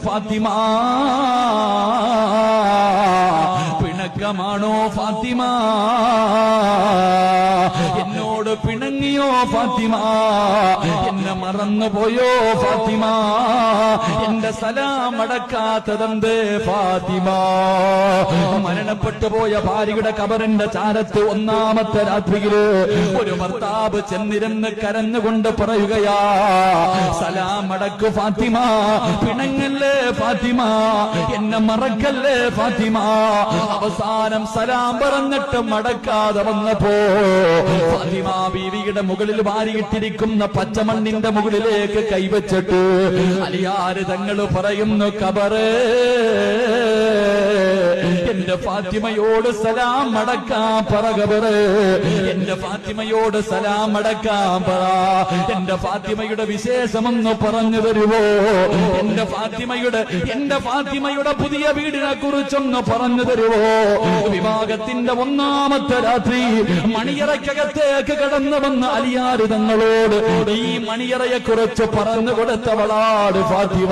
ഫാത്തിമ. പിണക്കമാണോ ഫാത്തിമ? എന്നോട് പിണങ്ങിയോ ഫാത്തിമ? എന്നെ മറന്നുപോയോ ഫാത്തിമ? എന്റെ സലാം അടക്കാത്തതെന്ത് ഫാത്തിമ? മരണപ്പെട്ടു പോയ ഭാര്യയുടെ ഖബറിന്റെ ചാരത്ത് ഒന്നാമത്തെ രാത്രിയില് ഒരു ഭർത്താവ് ചെന്നിരുന്ന് കരഞ്ഞുകൊണ്ട് പറയുകയാ, സലാം അടക്കു ഫാത്തിമ, പിണങ്ങല്ലേ ഫാത്തിമ, എന്നെ മറക്കല്ലേ ഫാത്തിമ. അവസാനം സലാം പറഞ്ഞിട്ട് മടക്കാതെ വന്നപ്പോ ഫാത്തിമ ബീവിയുടെ മുകളിൽ വാരിയിട്ടിരിക്കുന്ന പച്ചമണ്ണിന്റെ മുകളിലേക്ക് കൈവച്ചിട്ട് അലിയാര് തങ്ങൾ പറയുന്നു, ഖബറേ, എന്റെ ഫാത്തിമയോട് സലാം അടക്കാൻ പറ ഖബറേ, എന്റെ ഫാത്തിമയോട് സലാം അടക്കാൻ പറ. എന്റെ ഫാത്തിമയുടെ വിശേഷമൊന്ന് പറഞ്ഞു തരുവോ? എന്റെ ഫാത്തിമയുടെ പുതിയ വീടിനെ കുറിച്ചൊന്ന് പറഞ്ഞു തരുവോ? വിവാഹത്തിന്റെ ഒന്നാമത്തെ രാത്രി മണിയറയ്ക്കകത്തേക്ക് കടന്നു വന്ന അലിയാര് തങ്ങളോട് ഈ മണിയറയെ കുറിച്ച് പറഞ്ഞു കൊടുത്തവളാട് ഫാത്തിമ.